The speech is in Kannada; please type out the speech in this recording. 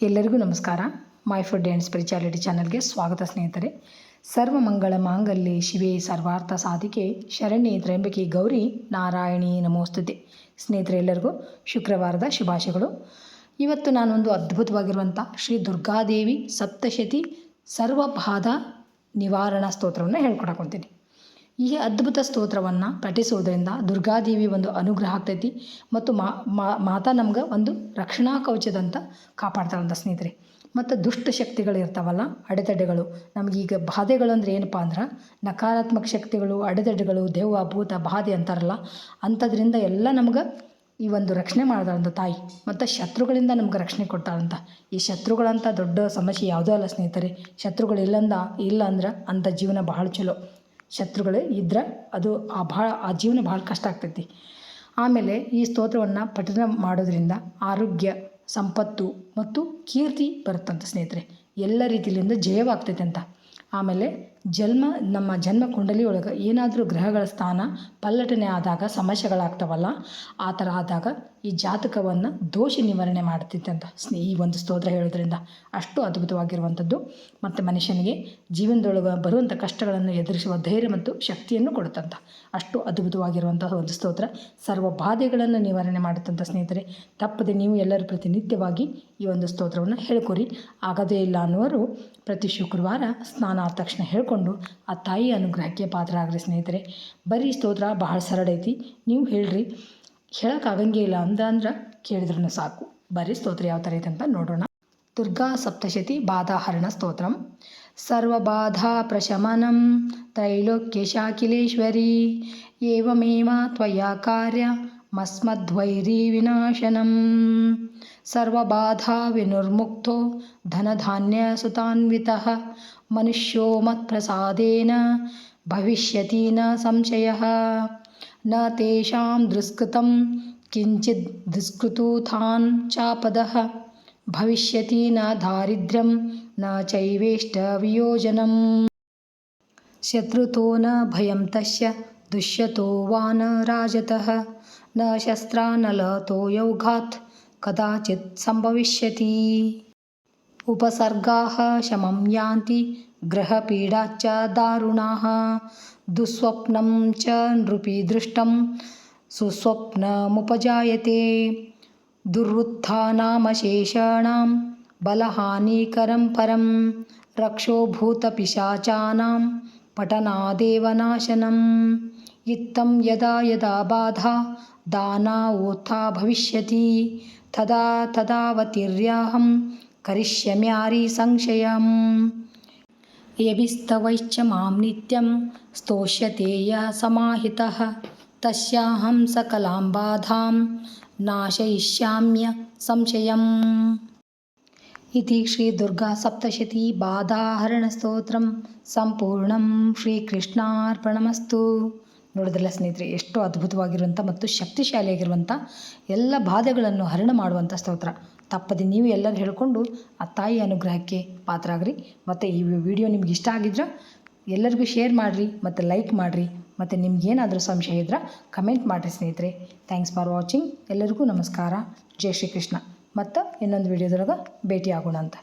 ಎಲ್ಲರಿಗೂ ನಮಸ್ಕಾರ. ಮೈ ಫುಡ್ ಆ್ಯಂಡ್ ಸ್ಪಿರಿಚುಯಾಲಿಟಿ ಚಾನಲ್ಗೆ ಸ್ವಾಗತ ಸ್ನೇಹಿತರೆ. ಸರ್ವಮಂಗಳ ಮಾಂಗಲ್ಯೆ ಶಿವೆ ಸರ್ವಾರ್ಥ ಸಾಧಿಕೆ ಶರಣ್ಯೆ ತ್ರ್ಯಂಬಕೆ ಗೌರಿ ನಾರಾಯಣಿ ನಮೋಸ್ತುತೆ. ಸ್ನೇಹಿತರೆ, ಎಲ್ಲರಿಗೂ ಶುಕ್ರವಾರದ ಶುಭಾಶಯಗಳು. ಇವತ್ತು ನಾನೊಂದು ಅದ್ಭುತವಾಗಿರುವಂಥ ಶ್ರೀ ದುರ್ಗಾದೇವಿ ಸಪ್ತಶತಿ ಸರ್ವಬಾಧ ನಿವಾರಣಾ ಸ್ತೋತ್ರವನ್ನು ಹೇಳ್ಕೊಡಕೊಂತೀನಿ. ಈ ಅದ್ಭುತ ಸ್ತೋತ್ರವನ್ನು ಪಠಿಸುವುದರಿಂದ ದುರ್ಗಾದೇವಿ ಒಂದು ಅನುಗ್ರಹ ಆಗ್ತೈತಿ ಮತ್ತು ಮಾತಾ ನಮ್ಗೆ ಒಂದು ರಕ್ಷಣಾ ಕವಚದಂತ ಕಾಪಾಡ್ತಾಳಂತ ಸ್ನೇಹಿತರೆ. ಮತ್ತು ದುಷ್ಟ ಶಕ್ತಿಗಳು ಇರ್ತಾವಲ್ಲ, ಅಡೆತಡೆಗಳು, ನಮಗೀಗ ಬಾಧೆಗಳು ಅಂದರೆ ಏನಪ್ಪ ಅಂದ್ರೆ ನಕಾರಾತ್ಮಕ ಶಕ್ತಿಗಳು, ಅಡೆತಡೆಗಳು, ದೆವ್ವ ಭೂತ ಬಾಧೆ ಅಂತಾರಲ್ಲ, ಅಂಥದ್ರಿಂದ ಎಲ್ಲ ನಮ್ಗೆ ಈ ಒಂದು ರಕ್ಷಣೆ ಮಾಡ್ತಾಳಂತ ತಾಯಿ. ಮತ್ತು ಶತ್ರುಗಳಿಂದ ನಮ್ಗೆ ರಕ್ಷಣೆ ಕೊಡ್ತಾಳಂತ. ಈ ಶತ್ರುಗಳಂತ ದೊಡ್ಡ ಸಮಸ್ಯೆ ಯಾವುದೂ ಅಲ್ಲ ಸ್ನೇಹಿತರೆ. ಶತ್ರುಗಳು ಇಲ್ಲ ಅಂದ್ರೆ ಅಂಥ ಜೀವನ ಬಹಳ ಚಲೋ. ಶತ್ರುಗಳೇ ಇದ್ರೆ ಅದು ಆ ಜೀವನ ಭಾಳ ಕಷ್ಟ ಆಗ್ತೈತಿ. ಆಮೇಲೆ ಈ ಸ್ತೋತ್ರವನ್ನು ಪಠನ ಮಾಡೋದ್ರಿಂದ ಆರೋಗ್ಯ, ಸಂಪತ್ತು ಮತ್ತು ಕೀರ್ತಿ ಬರುತ್ತಂತ ಸ್ನೇಹಿತರೆ. ಎಲ್ಲ ರೀತಿಯಿಂದ ಜಯವಾಗ್ತೈತೆ ಅಂತ. ಆಮೇಲೆ ನಮ್ಮ ಜನ್ಮ ಕುಂಡಲಿ ಒಳಗೆ ಏನಾದರೂ ಗ್ರಹಗಳ ಸ್ಥಾನ ಪಲ್ಲಟನೆ ಆದಾಗ ಸಮಸ್ಯೆಗಳಾಗ್ತಾವಲ್ಲ, ಆ ಥರ ಆದಾಗ ಈ ಜಾತಕವನ್ನು ದೋಷ ನಿವಾರಣೆ ಮಾಡ್ತೈತಂತ ಈ ಒಂದು ಸ್ತೋತ್ರ ಹೇಳೋದ್ರಿಂದ. ಅಷ್ಟು ಅದ್ಭುತವಾಗಿರುವಂಥದ್ದು. ಮತ್ತು ಮನುಷ್ಯನಿಗೆ ಜೀವನದೊಳಗೆ ಬರುವಂಥ ಕಷ್ಟಗಳನ್ನು ಎದುರಿಸುವ ಧೈರ್ಯ ಮತ್ತು ಶಕ್ತಿಯನ್ನು ಕೊಡುತ್ತಂತ. ಅಷ್ಟು ಅದ್ಭುತವಾಗಿರುವಂತಹ ಒಂದು ಸ್ತೋತ್ರ. ಸರ್ವ ಬಾಧೆಗಳನ್ನು ನಿವಾರಣೆ ಮಾಡುತ್ತಂತ ಸ್ನೇಹಿತರೆ. ತಪ್ಪದೆ ನೀವು ಎಲ್ಲರೂ ಪ್ರತಿನಿತ್ಯವಾಗಿ ಈ ಒಂದು ಸ್ತೋತ್ರವನ್ನು ಹೇಳ್ಕೊರಿ. ಆಗದೇ ಇಲ್ಲ ಅನ್ನುವರು ಪ್ರತಿ ಶುಕ್ರವಾರ ಸ್ನಾನ ಆದ ತಕ್ಷಣ ಹೇಳ್ಕೊಂಡು ಆ ತಾಯಿ ಅನುಗ್ರಹಕ್ಕೆ ಪಾತ್ರ ಆಗ್ರಿ ಸ್ನೇಹಿತರೆ. ಬರೀ ಸ್ತೋತ್ರ ಬಹಳ ಸರಳ ಐತಿ. ನೀವು ಹೇಳ್ರಿ, ಹೇಳೋಕ್ಕಾಗಂಗೇ ಇಲ್ಲ ಅಂದ್ರೆ ಕೇಳಿದ್ರೂ ಸಾಕು. ಬರೀ ಸ್ತೋತ್ರ ಯಾವ ಥರ ಐತೆ ಅಂತ ನೋಡೋಣ. ದುರ್ಗಾ ಸಪ್ತಶತಿ ಬಾಧಾಹರಣ ಸ್ತೋತ್ರಂ. ಸರ್ವಬಾಧಾ ಪ್ರಶಮನಂ ತ್ರೈಲೋಕ್ಯ ಶಾಕಿಲೇಶ್ವರಿ ಏವಮೇವ ತ್ವಯಾ ಕಾರ್ಯ ಮಸ್ಮದ್ವೈರಿ ವಿನಾಶನಂ. ಸರ್ವಬಾಧಾ ವಿನಿರ್ಮುಕ್ತೋ ಧನಧಾನ್ಯ ಸುತಾನ್ವಿತಃ ಮನುಷ್ಯೋ ಮತ್ಪ್ರಸಾದೇನ ಭವಿಷ್ಯತಿ ನ ಸಂಶಯಃ. ನ ತೇಷಾಂ ದುಷ್ಕೃತಂ ಕಿಂಚಿತ್ ದುಷ್ಕೃತೂಥಾನ್ ಚಾಪದಃ ಭವಿಷ್ಯತಿ ನ ದಾರಿದ್ರ್ಯಂ ನ ಚೈವೇಷ್ಟ ವಿಯೋಜನಂ. ಶತ್ರುತೋ ನ ಭಯಂ ತಸ್ಯ ದುಷ್ಯತೋ ವಾ ನ ರಾಜತಃ ನ ಶಸ್ತ್ರಾ ನ ಲತೋ ಯೌಘಾತ್ ಕದಾಚಿತ್ ಸಂಭವಿಷ್ಯತಿ. ಉಪಸರ್ಗಾಃ ಶಮಂ ಯಾಂತಿ ಗ್ರಹಪೀಡಾಶ್ಚ ದಾರುಣಾಃ ದುಃಸ್ವಪ್ನಂ ಚ ನೃಪಿ ದೃಷ್ಟಂ ಸುಸ್ವಪ್ನಮುಪಜಾಯತೆ. ದುರ್ವೃತ್ತಾನಾಮಶೇಷಾಣಾಂ ಬಲಹಾನಿಕರಂ ಪರಂ ರಕ್ಷೋ ಭೂತಪಿಶಾಚಾನಾಂ ಪಠನಾದೇವ ನಾಶನಂ. ಇತ್ತಂ ಯದಾ ಯದಾ ಬಾಧಾ ದಾನಾವೋತ್ಥಾ ಭವಿಷ್ಯತಿ ತದಾ ತದಾವತಿರ್ಯಾಹಂ ಕರಿಷ್ಯಾಮ್ಯಾರಿ ಸಂಶಯಂ. ಯಭಿಸ್ತವೈಶ್ಚ ಮಾಂ ನಿತ್ಯಂ ಸ್ತೋಷ್ಯತೆ ಯಃ ಸಮಾಹಿತಃ ತಸ್ಯಾಹಂ ಸಕಲಾಂ ಬಾಧಾಂ ನಾಶಯಿಷ್ಯಾಮ್ಯ ಸಂಶಯಂ. ಇತಿ ಶ್ರೀ ದುರ್ಗಾ ಸಪ್ತಶತಿ ಬಾಧಾಹರಣ ಸ್ತೋತ್ರಂ ಸಂಪೂರ್ಣಂ. ಶ್ರೀಕೃಷ್ಣಾರ್ಪಣಮಸ್ತು. ನೋಡಿದ್ರಲ್ಲ ಸ್ನೇಹಿತರೆ, ಎಷ್ಟು ಅದ್ಭುತವಾಗಿರುವಂಥ ಮತ್ತು ಶಕ್ತಿಶಾಲಿಯಾಗಿರುವಂಥ ಎಲ್ಲ ಬಾಧೆಗಳನ್ನು ಹರಣ ಮಾಡುವಂಥ ಸ್ತೋತ್ರ. ತಪ್ಪದೆ ನೀವು ಎಲ್ಲರೂ ಹೇಳ್ಕೊಂಡು ಆ ತಾಯಿ ಅನುಗ್ರಹಕ್ಕೆ ಪಾತ್ರ ಆಗ್ರಿ. ಮತ್ತು ಈ ವಿಡಿಯೋ ನಿಮ್ಗೆ ಇಷ್ಟ ಆಗಿದ್ರೆ ಎಲ್ಲರಿಗೂ ಶೇರ್ ಮಾಡಿರಿ ಮತ್ತು ಲೈಕ್ ಮಾಡಿರಿ. ಮತ್ತು ನಿಮ್ಗೇನಾದರೂ ಸಂಶಯ ಇದ್ರೆ ಕಮೆಂಟ್ ಮಾಡಿರಿ ಸ್ನೇಹಿತರೆ. Thanks for watching. ಎಲ್ಲರಿಗೂ ನಮಸ್ಕಾರ. ಜೈ ಶ್ರೀಕೃಷ್ಣ. ಮತ್ತು ಇನ್ನೊಂದು ವಿಡಿಯೋದೊಳಗೆ ಭೇಟಿ ಆಗೋಣ ಅಂತ.